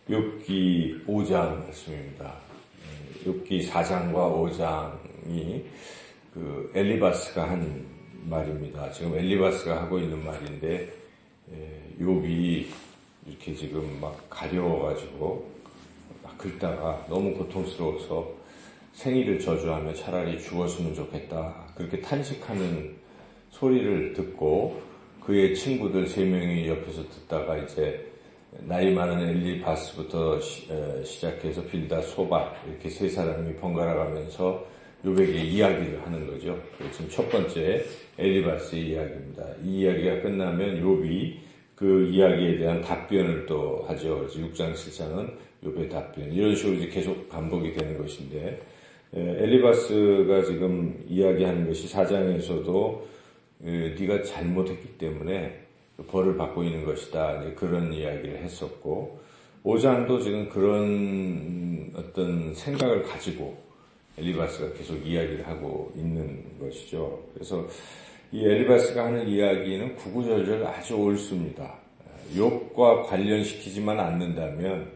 욥기 5장 말씀입니다. 욥기 4장과 5장이 엘리바스가 한 말입니다. 지금 엘리바스가 하고 있는 말인데 욥이 이렇게 지금 막 가려워가지고 막 긁다가 너무 고통스러워서 생일을 저주하며 차라리 죽었으면 좋겠다. 그렇게 탄식하는 소리를 듣고 그의 친구들 3명이 옆에서 듣다가 이제 나이 많은 엘리바스부터 시작해서 빌다, 소발 이렇게 3사람이 번갈아 가면서 욥에게 이야기를 하는 거죠. 지금 첫 번째 엘리바스의 이야기입니다. 이 이야기가 끝나면 욥이 그 이야기에 대한 답변을 또 하죠. 그래서 6장, 7장은 욥의 답변. 이런 식으로 이제 계속 반복이 되는 것인데, 엘리바스가 지금 이야기하는 것이 4장에서도 네가 잘못했기 때문에 벌을 받고 있는 것이다. 그런 이야기를 했었고, 5장도 지금 그런 어떤 생각을 가지고 엘리바스가 계속 이야기를 하고 있는 것이죠. 그래서 이 엘리바스가 하는 이야기는 구구절절 아주 옳습니다. 욥과 관련시키지만 않는다면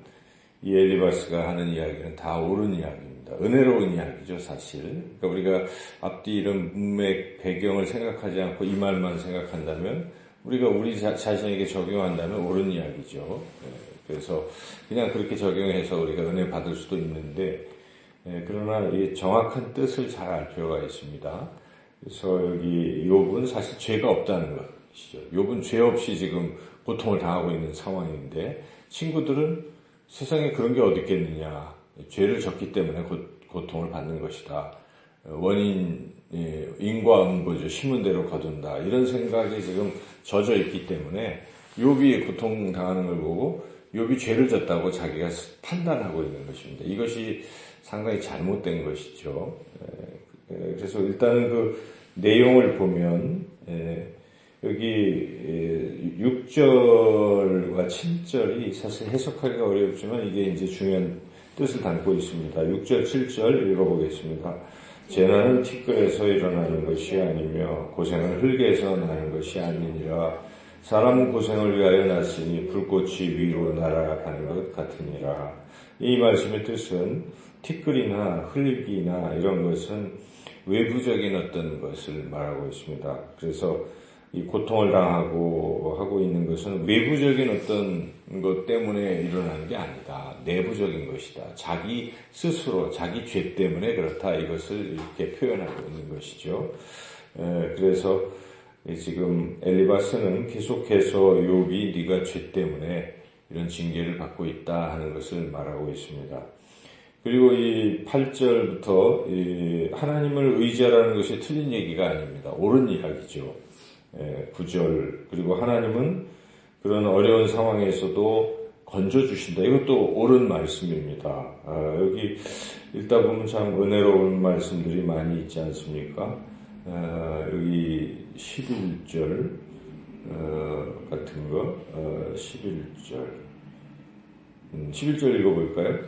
이 엘리바스가 하는 이야기는 다 옳은 이야기입니다. 은혜로운 이야기죠, 사실. 그러니까 우리가 앞뒤 이런 문맥 배경을 생각하지 않고 이 말만 생각한다면 우리가 우리 자신에게 적용한다면 옳은 이야기죠. 그래서 그냥 그렇게 적용해서 우리가 은혜 받을 수도 있는데, 그러나 이 정확한 뜻을 잘 알 필요가 있습니다. 그래서 여기 욥은 사실 죄가 없다는 것이죠. 욥은 죄 없이 지금 고통을 당하고 있는 상황인데, 친구들은 세상에 그런 게 어디 있겠느냐. 죄를 졌기 때문에 고통을 받는 것이다. 원인, 인과응보죠. 심은 대로 거둔다. 이런 생각이 지금 젖어 있기 때문에 욥이 고통당하는 걸 보고 욥이 죄를 졌다고 자기가 판단하고 있는 것입니다. 이것이 상당히 잘못된 것이죠. 그래서 일단은 그 내용을 보면 여기 6절과 7절이 사실 해석하기가 어렵지만 이게 이제 중요한 뜻을 담고 있습니다. 6절, 7절 읽어보겠습니다. 재난은 티끌에서 일어나는 것이 아니며 고생은 흙에서 나는 것이 아니니라. 사람은 고생을 위하여 났으니 불꽃이 위로 날아가는 것 같으니라. 이 말씀의 뜻은 티끌이나 흙이나 이런 것은 외부적인 어떤 것을 말하고 있습니다. 그래서 이 고통을 당하고 하고 있는 것은 외부적인 어떤 것 때문에 일어나는 게 아니다. 내부적인 것이다. 자기 스스로, 자기 죄 때문에 그렇다. 이것을 이렇게 표현하고 있는 것이죠. 그래서 지금 엘리바스는 계속해서 욥이 네가 죄 때문에 이런 징계를 받고 있다 하는 것을 말하고 있습니다. 그리고 이 8절부터 하나님을 의지하라는 것이 틀린 얘기가 아닙니다. 옳은 이야기죠. 9절 그리고 하나님은 그런 어려운 상황에서도 건져주신다. 이것도 옳은 말씀입니다. 여기 읽다 보면 참 은혜로운 말씀들이 많이 있지 않습니까? 여기 11절 같은 거 11절 읽어볼까요?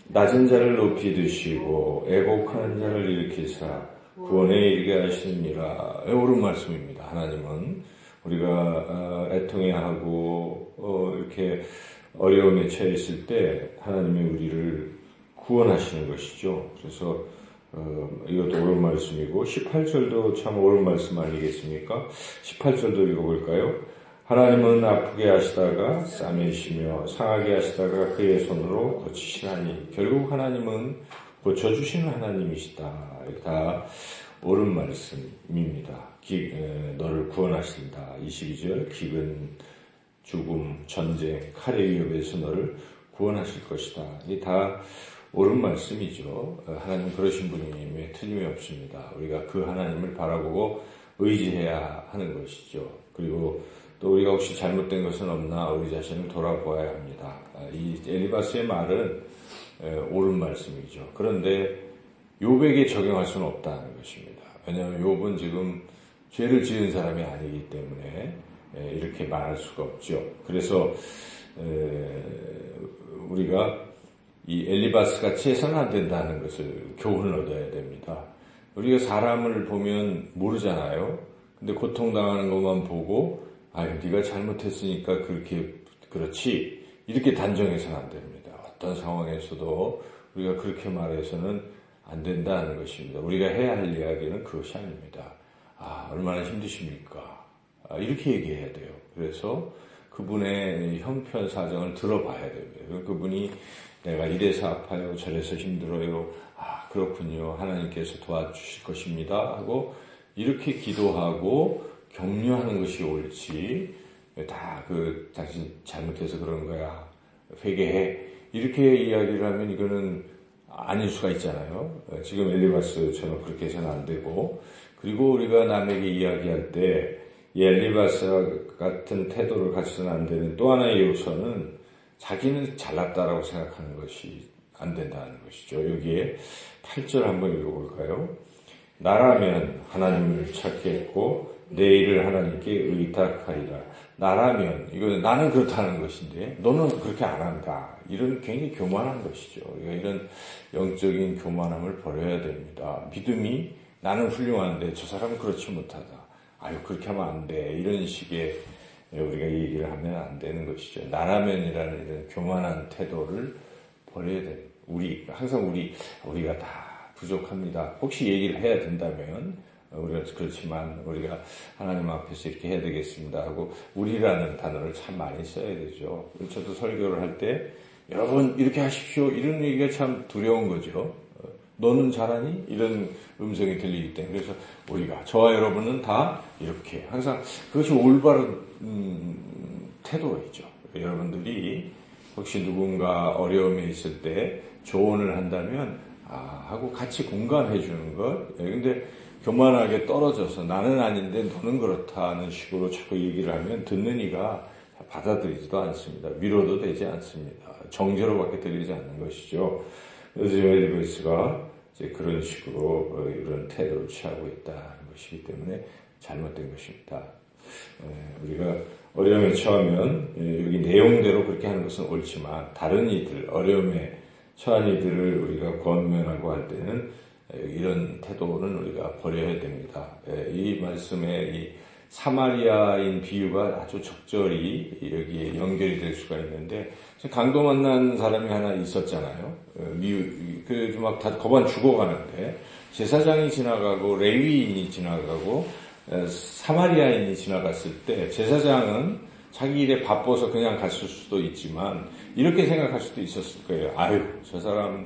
낮은 자를 높이 드시고 애곡하는 자를 일으키사 구원에 이르게 하시느니라. 옳은 말씀입니다. 하나님은 우리가 애통해하고 이렇게 어려움에 처해 있을 때 하나님이 우리를 구원하시는 것이죠. 그래서 이것도 옳은 말씀이고 18절도 참 옳은 말씀 아니겠습니까? 18절도 읽어볼까요? 하나님은 아프게 하시다가 싸매시며 상하게 하시다가 그의 손으로 고치시나니 결국 하나님은 고쳐주시는 하나님이시다. 다 옳은 말씀입니다. 너를 구원하신다. 22절 기근, 죽음, 전쟁, 칼의 위협에서 너를 구원하실 것이다. 이게 다 옳은 말씀이죠. 하나님은 그러신 분임에 틀림이 없습니다. 우리가 그 하나님을 바라보고 의지해야 하는 것이죠. 그리고 또 우리가 혹시 잘못된 것은 없나 우리 자신을 돌아보아야 합니다. 이 엘리바스의 말은 옳은 말씀이죠. 그런데 욥에게 적용할 수는 없다는 것입니다. 왜냐하면 욥은 지금 죄를 지은 사람이 아니기 때문에 이렇게 말할 수가 없죠. 그래서 우리가 이 엘리바스 같이 해서는 안 된다는 것을 교훈을 얻어야 됩니다. 우리가 사람을 보면 모르잖아요. 근데 고통당하는 것만 보고 아유 네가 잘못했으니까 그렇지 이렇게 단정해서는 안 됩니다. 어떤 상황에서도 우리가 그렇게 말해서는 안 된다는 것입니다. 우리가 해야 할 이야기는 그것이 아닙니다. 얼마나 힘드십니까? 이렇게 얘기해야 돼요. 그래서 그분의 형편 사정을 들어봐야 됩니다. 그분이 내가 이래서 아파요, 저래서 힘들어요. 그렇군요. 하나님께서 도와주실 것입니다. 하고 이렇게 기도하고 격려하는 것이 옳지. 당신 잘못해서 그런 거야. 회개해. 이렇게 이야기를 하면 이거는 아닐 수가 있잖아요. 지금 엘리바스처럼 그렇게 해서는 안 되고, 그리고 우리가 남에게 이야기할 때 이 엘리바스 같은 태도를 가지서는 안 되는 또 하나의 요소는 자기는 잘났다라고 생각하는 것이 안 된다는 것이죠. 여기에 8절 한번 읽어볼까요? 나라면 하나님을 찾겠고 내 일을 하나님께 의탁하리라. 나라면, 이거 나는 그렇다는 것인데 너는 그렇게 안 한다. 이런 굉장히 교만한 것이죠. 이런 영적인 교만함을 버려야 됩니다. 믿음이 나는 훌륭한데 저 사람은 그렇지 못하다. 그렇게 하면 안 돼. 이런 식의 우리가 얘기를 하면 안 되는 것이죠. 나라면이라는 이런 교만한 태도를 버려야 됩니다. 항상 우리가 다 부족합니다. 혹시 얘기를 해야 된다면 우리가 그렇지만 우리가 하나님 앞에서 이렇게 해야 되겠습니다 하고 우리라는 단어를 참 많이 써야 되죠. 저도 설교를 할 때 여러분 이렇게 하십시오 이런 얘기가 참 두려운 거죠. 너는 잘하니? 이런 음성이 들리기 때문에 그래서 우리가 저와 여러분은 다 이렇게 항상 그것이 올바른 태도이죠. 여러분들이 혹시 누군가 어려움에 있을 때 조언을 한다면 하고 같이 공감해 주는 것. 근데 교만하게 떨어져서 나는 아닌데 너는 그렇다는 식으로 자꾸 얘기를 하면 듣는 이가 받아들이지도 않습니다. 위로도 되지 않습니다. 정죄로밖에 들리지 않는 것이죠. 그래서 엘리바스가 이제 그런 식으로 이런 태도를 취하고 있다는 것이기 때문에 잘못된 것입니다. 우리가 어려움에 처하면 여기 내용대로 그렇게 하는 것은 옳지만 다른 이들, 어려움에 처한 이들을 우리가 권면하고 할 때는 이런 태도는 우리가 버려야 됩니다. 이 말씀에 이 사마리아인 비유가 아주 적절히 여기에 연결이 될 수가 있는데 강도 만난 사람이 하나 있었잖아요. 그래도 막 다 거반 죽어가는데 제사장이 지나가고 레위인이 지나가고 사마리아인이 지나갔을 때 제사장은 자기 일에 바빠서 그냥 갔을 수도 있지만 이렇게 생각할 수도 있었을 거예요. 저 사람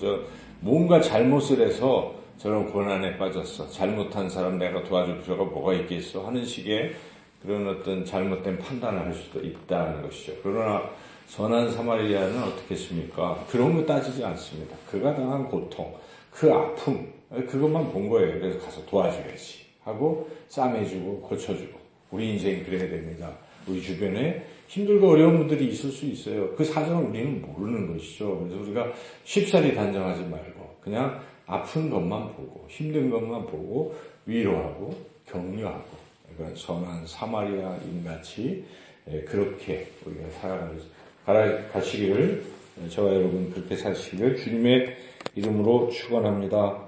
뭔가 잘못을 해서 저런 고난에 빠졌어. 잘못한 사람 내가 도와줄 필요가 뭐가 있겠어 하는 식의 그런 어떤 잘못된 판단을 할 수도 있다는 것이죠. 그러나 선한 사마리아는 어떻게 했습니까? 그런 거 따지지 않습니다. 그가 당한 고통, 그 아픔, 그것만 본 거예요. 그래서 가서 도와줘야지 하고 싸매주고 고쳐주고 우리 인생이 그래야 됩니다. 우리 주변에 힘들고 어려운 분들이 있을 수 있어요. 그 사정을 우리는 모르는 것이죠. 그래서 우리가 쉽사리 단정하지 말고 그냥 아픈 것만 보고 힘든 것만 보고 위로하고 격려하고 그러니까 선한 사마리아인같이 그렇게 우리가 살아가시기를 저와 여러분 그렇게 사시기를 주님의 이름으로 축원합니다.